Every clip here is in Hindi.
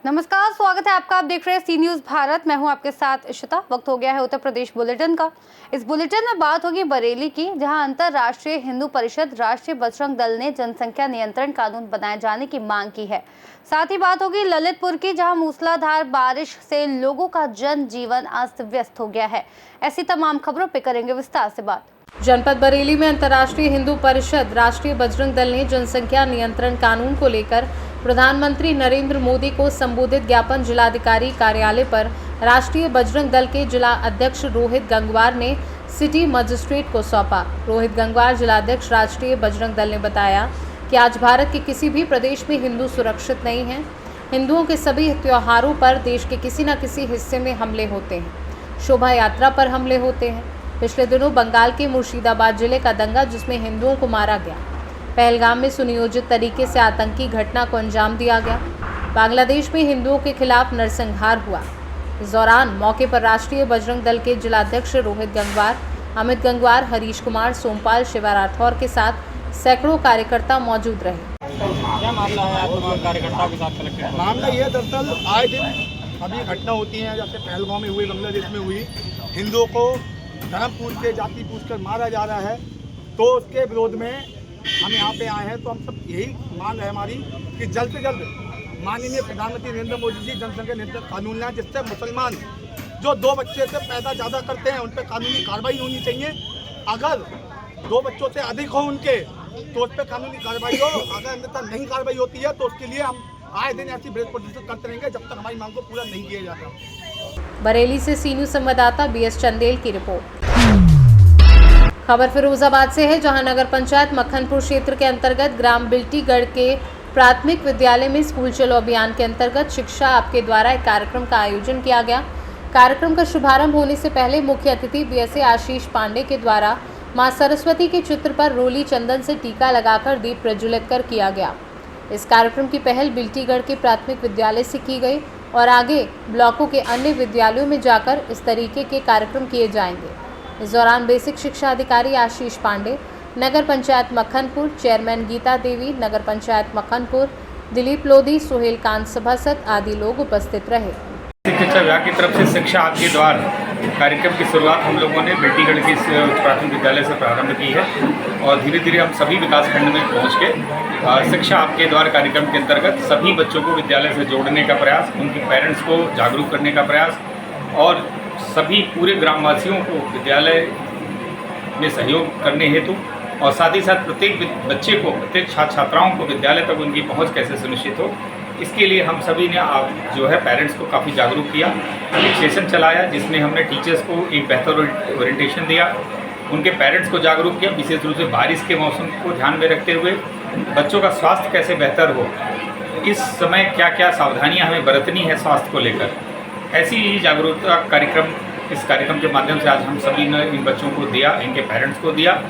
नमस्कार, स्वागत है आपका। आप देख रहे हैं सी न्यूज़ भारत। मैं हूं आपके साथ इशिता। वक्त हो गया है उत्तर प्रदेश बुलेटिन का। इस बुलेटिन में बात होगी बरेली की, जहां अंतर्राष्ट्रीय हिंदू परिषद राष्ट्रीय बजरंग दल ने जनसंख्या नियंत्रण कानून बनाए जाने की मांग की है। साथ ही बात होगी ललितपुर की, जहां मूसलाधार बारिश से लोगों का जनजीवन अस्त व्यस्त हो गया है। ऐसी तमाम खबरों पर करेंगे विस्तार से बात। जनपद बरेली में अंतर्राष्ट्रीय हिंदू परिषद राष्ट्रीय बजरंग दल ने जनसंख्या नियंत्रण कानून को लेकर प्रधानमंत्री नरेंद्र मोदी को संबोधित ज्ञापन जिलाधिकारी कार्यालय पर राष्ट्रीय बजरंग दल के जिला अध्यक्ष रोहित गंगवार ने सिटी मजिस्ट्रेट को सौंपा। रोहित गंगवार जिलाध्यक्ष राष्ट्रीय बजरंग दल ने बताया कि आज भारत के किसी भी प्रदेश में हिंदू सुरक्षित नहीं हैं। हिंदुओं के सभी त्योहारों पर देश के किसी न किसी हिस्से में हमले होते हैं, शोभा यात्रा पर हमले होते हैं। पिछले दिनों बंगाल के मुर्शिदाबाद जिले का दंगा, जिसमें हिंदुओं को मारा गया। पहलगाम में सुनियोजित तरीके से आतंकी घटना को अंजाम दिया गया। बांग्लादेश में हिंदुओं के खिलाफ नरसंहार हुआ। इस दौरान मौके पर राष्ट्रीय बजरंग दल के जिलाध्यक्ष रोहित गंगवार, अमित गंगवार, हरीश कुमार, सोमपाल, शिवा राठौर के साथ सैकड़ों कार्यकर्ता मौजूद रहे। क्या मामला है आप तमाम कार्यकर्ताओं के साथ कलेक्टेड? मामला ये दरअसल आए दिन अभी घटना होती है, जैसे पहलगाम में हुई, बांग्लादेश में हुई, हिंदुओं को धर्म पूछ के, जाति पूछ कर मारा जा रहा है। तो उसके विरोध में हम यहाँ पे आए हैं। तो हम सब यही मांग है हमारी कि जल्द से जल्द माननीय प्रधानमंत्री नरेंद्र मोदी जी जनसंख्या नियंत्रण कानून लाएं, जिससे मुसलमान जो 2 बच्चे से पैदा ज़्यादा करते हैं उन पर कानूनी कार्रवाई होनी चाहिए। अगर 2 बच्चों से अधिक हो उनके तो उस पर कानूनी कार्रवाई हो। अगर अन्यथा नहीं कार्रवाई होती है तो उसके लिए हम आए दिन ऐसी विरोध प्रदर्शन करते रहेंगे जब तक हमारी मांग को पूरा नहीं किया जाता। बरेली से सी न्यूज़ संवाददाता BS चंदेल की रिपोर्ट। खबर फिरोजाबाद से है, जहां नगर पंचायत मक्खनपुर क्षेत्र के अंतर्गत ग्राम बिल्टीगढ़ के प्राथमिक विद्यालय में स्कूल चलो अभियान के अंतर्गत शिक्षा आपके द्वारा एक कार्यक्रम का आयोजन किया गया। कार्यक्रम का शुभारंभ होने से पहले मुख्य अतिथि BSA आशीष पांडे के द्वारा मां सरस्वती के चित्र पर रोली चंदन से टीका लगाकर दीप प्रज्वलित कर किया गया। इस कार्यक्रम की पहल बिल्टीगढ़ के प्राथमिक विद्यालय से की गई और आगे ब्लॉकों के अन्य विद्यालयों में जाकर इस तरीके के कार्यक्रम किए जाएंगे। इस दौरान बेसिक शिक्षा अधिकारी आशीष पांडे, नगर पंचायत मक्खनपुर चेयरमैन गीता देवी, नगर पंचायत मक्खनपुर दिलीप लोधी, सुहेल कांत सभासद आदि लोग उपस्थित रहे। शिक्षा विभाग की तरफ से शिक्षा आपके द्वार कार्यक्रम की शुरुआत हम लोगों ने बेटीगढ़ के प्राथमिक विद्यालय से प्रारंभ की है और धीरे धीरे हम सभी विकासखंड में पहुंच के शिक्षा आपके द्वार कार्यक्रम के अंतर्गत सभी बच्चों को विद्यालय से जोड़ने का प्रयास, उनके पेरेंट्स को जागरूक करने का प्रयास और सभी पूरे ग्रामवासियों को विद्यालय में सहयोग करने हेतु और साथ ही साथ प्रत्येक बच्चे को, प्रत्येक छात्र छात्राओं को विद्यालय तक उनकी पहुंच कैसे सुनिश्चित हो, इसके लिए हम सभी ने जो है पेरेंट्स को काफ़ी जागरूक किया। एक सेशन चलाया जिसमें हमने टीचर्स को एक बेहतर ओरिएंटेशन दिया, उनके पेरेंट्स को जागरूक किया, विशेष रूप से बारिश के मौसम को ध्यान में रखते हुए बच्चों का स्वास्थ्य कैसे बेहतर हो, इस समय क्या क्या सावधानियाँ हमें बरतनी है स्वास्थ्य को लेकर। ऐसी ही जागरूकता कार्यक्रम, इस कार्यक्रम के माध्यम से आज हम सभी ने इन बच्चों को दिया, इनके पेरेंट्स को दिया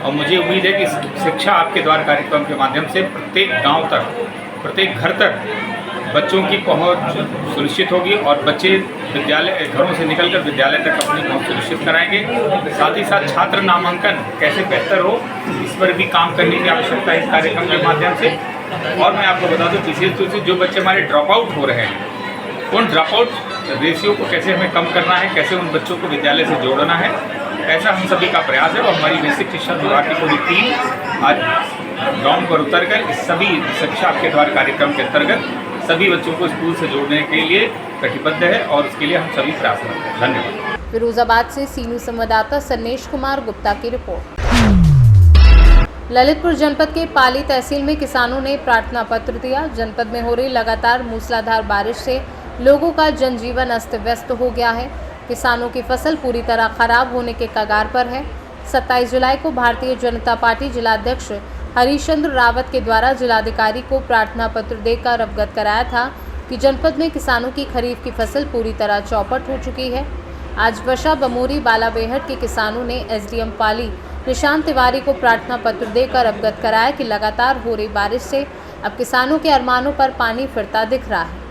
और मुझे उम्मीद है कि शिक्षा आपके द्वार कार्यक्रम के माध्यम से प्रत्येक गांव तक, प्रत्येक घर तक बच्चों की पहुंच सुनिश्चित होगी और बच्चे विद्यालय घरों से निकलकर विद्यालय तक अपनी पहुंच सुनिश्चित कराएंगे। साथ ही साथ छात्र नामांकन कैसे बेहतर हो, इस पर भी काम करने की आवश्यकता है इस कार्यक्रम के माध्यम से। और मैं आपको बता दूँ विशेष रूप से जो बच्चे हमारे ड्रॉप आउट हो रहे हैं, उन ड्रॉप आउट रेशियो को कैसे हमें कम करना है, कैसे उन बच्चों को विद्यालय से जोड़ना है, ऐसा हम सभी का प्रयास है। और हमारी बेसिक शिक्षा विभाग की पूरी टीम आज ग्राउंड पर उतरकर इस सभी शिक्षा आपके द्वार कार्यक्रम के अंतर्गत सभी बच्चों को स्कूल से जोड़ने के लिए कटिबद्ध है और उसके लिए हम सभी प्रयासरत हैं। धन्यवाद। फिरोजाबाद से सी न्यूज़ संवाददाता सन्नेश कुमार गुप्ता की रिपोर्ट। ललितपुर जनपद के पाली तहसील में किसानों ने प्रार्थना पत्र दिया। जनपद में हो रही लगातार मूसलाधार बारिश से लोगों का जनजीवन अस्त व्यस्त हो गया है। किसानों की फसल पूरी तरह खराब होने के कगार पर है। 27 जुलाई को भारतीय जनता पार्टी जिलाध्यक्ष हरीशचंद्र रावत के द्वारा जिलाधिकारी को प्रार्थना पत्र देकर अवगत कराया था कि जनपद में किसानों की खरीफ की फसल पूरी तरह चौपट हो चुकी है। आज वशा बमोरी बालाबेहट के किसानों ने SDM पाली निशांत तिवारी को प्रार्थना पत्र देकर अवगत कराया कि लगातार हो रही बारिश से अब किसानों के अरमानों पर पानी फिरता दिख रहा है।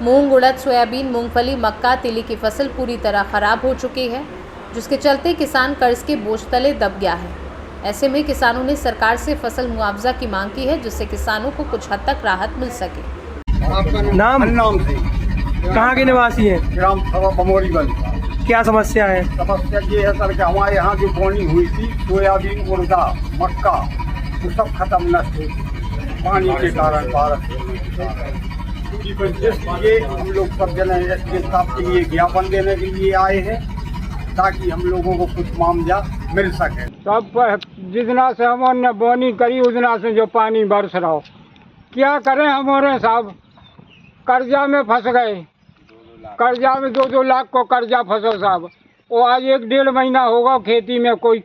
मूंग, उड़द, सोयाबीन, मूंगफली, मक्का, तिली की फसल पूरी तरह खराब हो चुकी है। जिसके चलते किसान कर्ज के बोझ तले दब गया है। ऐसे में किसानों ने सरकार से फसल मुआवजा की मांग की है, जिससे किसानों को कुछ हद तक राहत मिल सके। नाम से कहाँ के निवासी हैं? ग्राम सभा बमोरी वाली। क्या समस्या है? समस्या ये है सर कि हमारे यहाँ जो बोनी हुई थी सोयाबीन, उड़दा, मक्का, वो सब खत्म नष्ट हो पानी के कारण, बारिश ये हम लोग सब जने एसडीएम साहब के लिए ज्ञापन देने के लिए आए हैं ताकि हम लोगों को कुछ मुआवजा मिल सके। सब पर जितना से हमने बोनी करी उतना से जो पानी बरस रहा हो, क्या करें हमारे साहब, कर्जा में फंस गए। कर्जा में 2-2 लाख को कर्जा फंसो साहब। वो आज 1-1.5 महीना होगा खेती में कोई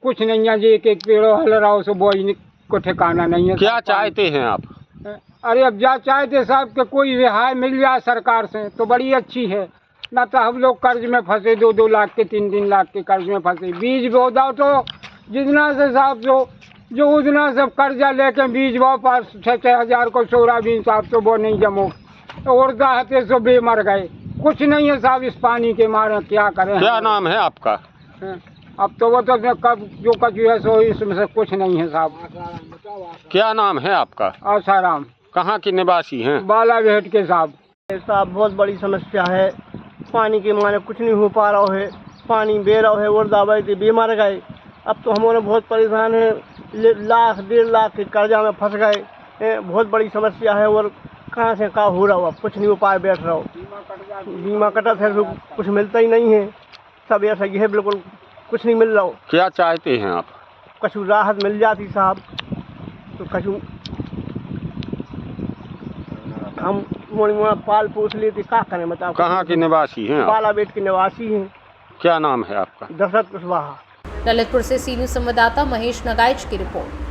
कुछ नहीं है जी, एक पेड़ों हल रहा हो सो बोई को ठिकाना नहीं है। क्या चाहते हैं आप? अरे अब जा चाहते साहब कि कोई रिहाई मिल जाए सरकार से तो बड़ी अच्छी है, ना तो हम लोग कर्ज में फंसे 2-2 लाख के 3-3 लाख के कर्ज में फंसे। बीज बो दो तो जितना से साहब जो उतना सब कर्जा लेके बीज बो 5-6 हज़ार को सोयाबीन साहब तो वो नहीं जमो, उड़दा हते सो बे मर गए। कुछ नहीं है साहब, इस पानी के मारे क्या करें। क्या नाम है आपका? अब तो वो तो कब जो कचू है सो इसमें से कुछ नहीं है साहब। क्या नाम है आपका? आसाराम। कहाँ के निवासी हैं? बालाघाट के साहब। साहब बहुत बड़ी समस्या है, पानी के मारे कुछ नहीं हो पा रहा है, पानी बह रहा है, उड़दा बैठे बे मर गए। अब तो हमारे बहुत परेशान है, 1-1.5 लाख के कर्जा में फंस गए। बहुत बड़ी समस्या है और कहाँ से कहाँ हो रहा हो, कुछ नहीं हो पाए, बैठ रहा हो। बीमा कटा है तो कुछ मिलता ही नहीं है, सब ऐसा ही है, बिल्कुल कुछ नहीं मिल रहा हो। क्या चाहते हैं आप? कछु राहत मिल जाती साहब तो कछु हम पाल पोस लेते, क्या करें बताओ। कहाँ के निवासी हैं आप? बालाघाट के निवासी हैं। क्या नाम है आपका? दशरथ कुशवाहा। ललितपुर से सी न्यूज़ संवाददाता महेश नगाइच की रिपोर्ट।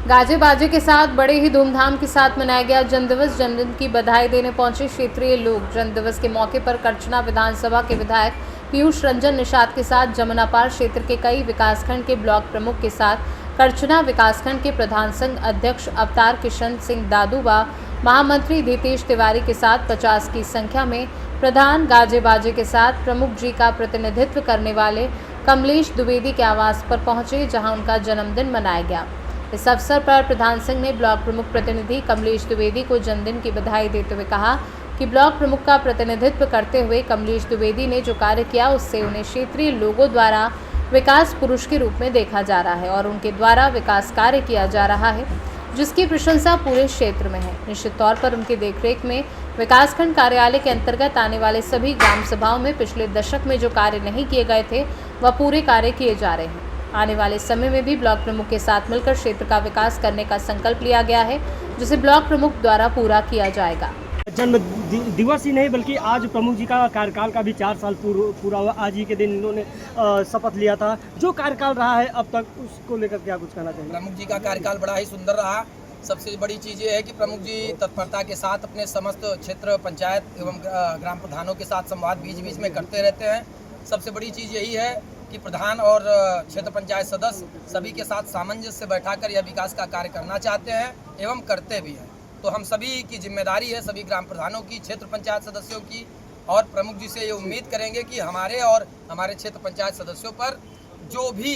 गाजे बाजे के साथ बड़े ही धूमधाम के साथ मनाया गया जन्मदिवस। जन्मदिन की बधाई देने पहुंचे क्षेत्रीय लोग। जन्मदिवस के मौके पर करछना विधानसभा के विधायक पीयूष रंजन निषाद के साथ जमुनापार क्षेत्र के कई विकासखंड के ब्लॉक प्रमुख के साथ करछना विकासखंड के प्रधान संघ अध्यक्ष अवतार किशन सिंह दादू व महामंत्री धीतेश तिवारी के साथ 50 की संख्या में प्रधान गाजे बाजे के साथ प्रमुख जी का प्रतिनिधित्व करने वाले कमलेश द्विवेदी के आवास पर पहुंचे, जहां उनका जन्मदिन मनाया गया। इस अवसर पर प्रधान संघ ने ब्लॉक प्रमुख प्रतिनिधि कमलेश द्विवेदी को जन्मदिन की बधाई देते हुए कहा कि ब्लॉक प्रमुख का प्रतिनिधित्व करते हुए कमलेश द्विवेदी ने जो कार्य किया उससे उन्हें क्षेत्रीय लोगों द्वारा विकास पुरुष के रूप में देखा जा रहा है और उनके द्वारा विकास कार्य किया जा रहा है, जिसकी प्रशंसा पूरे क्षेत्र में है। निश्चित तौर पर उनकी देखरेख में विकासखंड कार्यालय के अंतर्गत आने वाले सभी ग्राम सभाओं में पिछले दशक में जो कार्य नहीं किए गए थे वह पूरे कार्य किए जा रहे हैं। आने वाले समय में भी ब्लॉक प्रमुख के साथ मिलकर क्षेत्र का विकास करने का संकल्प लिया गया है, जिसे ब्लॉक प्रमुख द्वारा पूरा किया जाएगा। जन्म दिवस ही नहीं बल्कि आज प्रमुख जी का कार्यकाल का भी 4 साल पूरा हुआ। आज ही के दिन इन्होंने शपथ लिया था। जो कार्यकाल रहा है अब तक, उसको लेकर क्या कुछ कहना चाहिए? प्रमुख जी का कार्यकाल बड़ा ही सुंदर रहा। सबसे बड़ी चीज़ ये है कि प्रमुख जी तत्परता के साथ अपने समस्त क्षेत्र पंचायत एवं ग्राम प्रधानों के साथ संवाद बीच बीच में करते रहते हैं। सबसे बड़ी चीज़ यही है कि प्रधान और क्षेत्र पंचायत सदस्य सभी के साथ सामंजस्य से बैठाकर यह विकास का कार्य करना चाहते हैं एवं करते भी हैं। तो हम सभी की जिम्मेदारी है, सभी ग्राम प्रधानों की, क्षेत्र पंचायत सदस्यों की, और प्रमुख जी से ये उम्मीद करेंगे कि हमारे और हमारे क्षेत्र पंचायत सदस्यों पर जो भी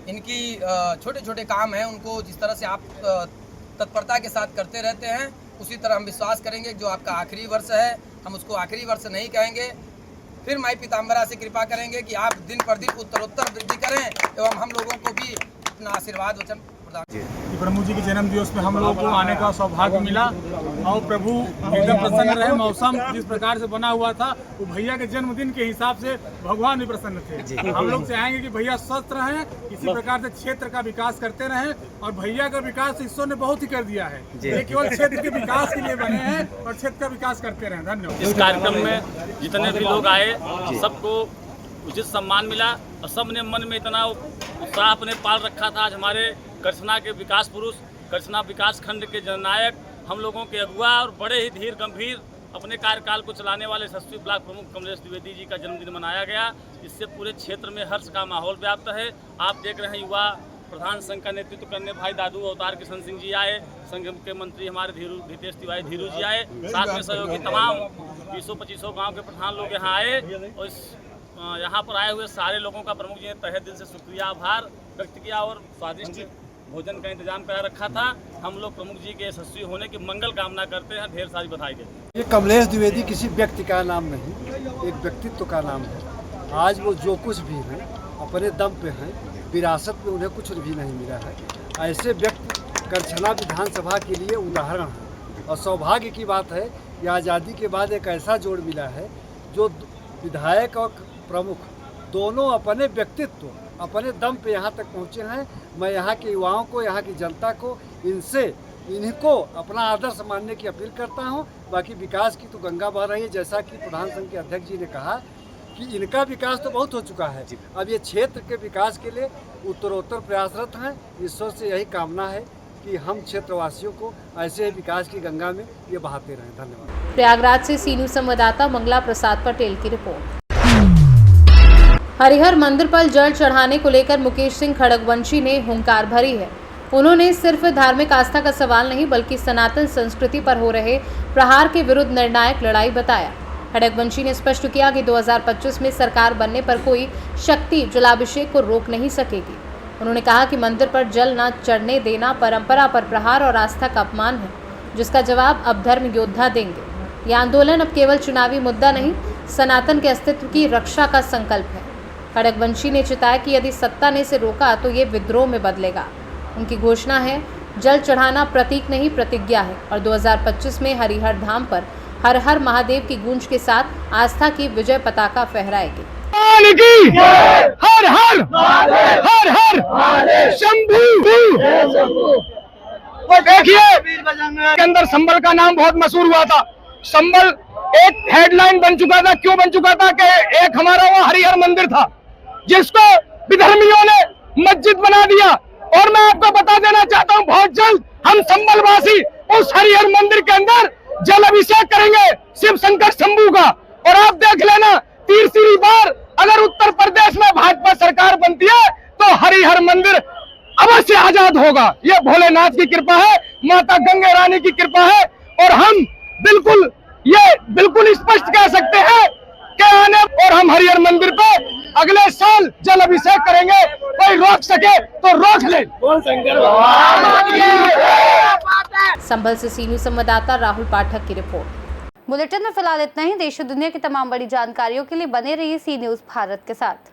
इनकी छोटे छोटे काम हैं उनको जिस तरह से आप तत्परता के साथ करते रहते हैं, उसी तरह हम विश्वास करेंगे जो आपका आखिरी वर्ष है, हम उसको आखिरी वर्ष नहीं कहेंगे। फिर माई पीताम्बरा से कृपा करेंगे कि आप दिन पर दिन उत्तरोत्तर वृद्धि करें एवं हम लोगों को भी अपना आशीर्वाद वचन प्रदान। प्रमुख जी के जन्म दिवस में हम लोगों को आने का सौभाग्य मिला और प्रभु एकदम प्रसन्न रहे। मौसम जिस प्रकार से बना हुआ था वो भैया के जन्मदिन के हिसाब से भगवान भी प्रसन्न थे। हम लोग चाहेंगे कि भैया स्वस्थ रहें, इसी प्रकार से क्षेत्र का विकास करते रहें। और भैया का विकास ईश्वर ने बहुत ही कर दिया है, ये केवल क्षेत्र के विकास के लिए बने हैं और क्षेत्र का विकास करते रहें। धन्यवाद। इस कार्यक्रम में जितने भी लोग आए सबको उचित सम्मान मिला और सबने मन में इतना उत्साह अपने पाल रखा था। आज हमारे करछना के विकास पुरुष, करछना विकास खंड के जननायक, हम लोगों के अगुआ और बड़े ही धीर गंभीर अपने कार्यकाल को चलाने वाले यशस्वी ब्लॉक प्रमुख कमलेश द्विवेदी जी का जन्मदिन मनाया गया। इससे पूरे क्षेत्र में हर्ष का माहौल व्याप्त है। आप देख रहे हैं युवा प्रधान संघ का नेतृत्व करने भाई दादू अवतार किशन सिंह जी आए, संघ के मंत्री हमारे धीतेश तिवारी धीरू जी आए, साथ में सहयोगी तमाम 20-25 गाँव के प्रधान लोग यहाँ आए और इस यहाँ पर आए हुए सारे लोगों का प्रमुख जी ने तहे दिल से शुक्रिया आभार व्यक्त किया और स्वादिष्ट भोजन का इंतजाम करा रखा था। हम लोग प्रमुख जी के यशस्वी होने की मंगल कामना करते हैं। ढेर सारी बधाई देते। ये कमलेश द्विवेदी किसी व्यक्ति का नाम नहीं, एक व्यक्तित्व का नाम है। आज वो जो कुछ भी हैं अपने दम पे हैं, विरासत में उन्हें कुछ भी नहीं मिला है। ऐसे व्यक्ति करछना विधानसभा के लिए उदाहरण है और सौभाग्य की बात है कि आज़ादी के बाद एक ऐसा जोड़ मिला है जो विधायक और प्रमुख दोनों अपने व्यक्तित्व अपने दम पे यहाँ तक पहुँचे हैं। मैं यहाँ के युवाओं को, यहाँ की जनता को इनको अपना आदर्श मानने की अपील करता हूँ। बाकी विकास की तो गंगा बह रही है, जैसा कि प्रधान संघ के अध्यक्ष जी ने कहा कि इनका विकास तो बहुत हो चुका है। अब ये क्षेत्र के विकास के लिए उत्तरोत्तर प्रयासरत हैं। ईश्वर से यही कामना है कि हम क्षेत्रवासियों को ऐसे ही विकास की गंगा में ये बहाते रहें। धन्यवाद। प्रयागराज से सी न्यूज़ संवाददाता मंगला प्रसाद पटेल की रिपोर्ट। हरिहर मंदिर पर जल चढ़ाने को लेकर मुकेश सिंह खड़गवंशी ने हुंकार भरी है। उन्होंने सिर्फ धार्मिक आस्था का सवाल नहीं बल्कि सनातन संस्कृति पर हो रहे प्रहार के विरुद्ध निर्णायक लड़ाई बताया। खड़गवंशी ने स्पष्ट किया कि 2025 में सरकार बनने पर कोई शक्ति जलाभिषेक को रोक नहीं सकेगी। उन्होंने कहा कि मंदिर पर जल न चढ़ने देना परंपरा पर प्रहार और आस्था का अपमान है, जिसका जवाब अब धर्म योद्धा देंगे। यह आंदोलन अब केवल चुनावी मुद्दा नहीं, सनातन के अस्तित्व की रक्षा का संकल्प है। खड़गवंशी ने चिताया कि यदि सत्ता ने इसे रोका तो ये विद्रोह में बदलेगा। उनकी घोषणा है, जल चढ़ाना प्रतीक नहीं प्रतिज्ञा है और 2025 में हरिहर धाम पर हर हर महादेव की गूंज के साथ आस्था की विजय पताका फहराएगी। हर हर हर हर शंभू। और देखिए के अंदर संबल का नाम बहुत मशहूर हुआ था। संबल एक हेडलाइन बन चुका था। क्यों बन चुका था कि एक हमारा वो हरिहर मंदिर था जिसको विधर्मियों ने मस्जिद बना दिया। और मैं आपको बता देना चाहता हूँ, बहुत जल्द हम संबलवासी उस हरिहर मंदिर के अंदर जल अभिषेक करेंगे शिव शंकर शंभू का। और आप देख लेना, तीसरी बार अगर उत्तर प्रदेश में भाजपा सरकार बनती है तो हरिहर मंदिर अवश्य आजाद होगा। ये भोलेनाथ की कृपा है, माता गंगे रानी की कृपा है। और हम बिल्कुल स्पष्ट कह सकते हैं कि आने और हम हरिहर मंदिर पे अगले साल जल अभिषेक करेंगे। कोई रोक सके तो रोक ले। संभल से सी न्यूज़ संवाददाता राहुल पाठक की रिपोर्ट। बुलेटिन में फिलहाल इतना ही। देश और दुनिया की तमाम बड़ी जानकारियों के लिए बने रहिए सी न्यूज़ भारत के साथ।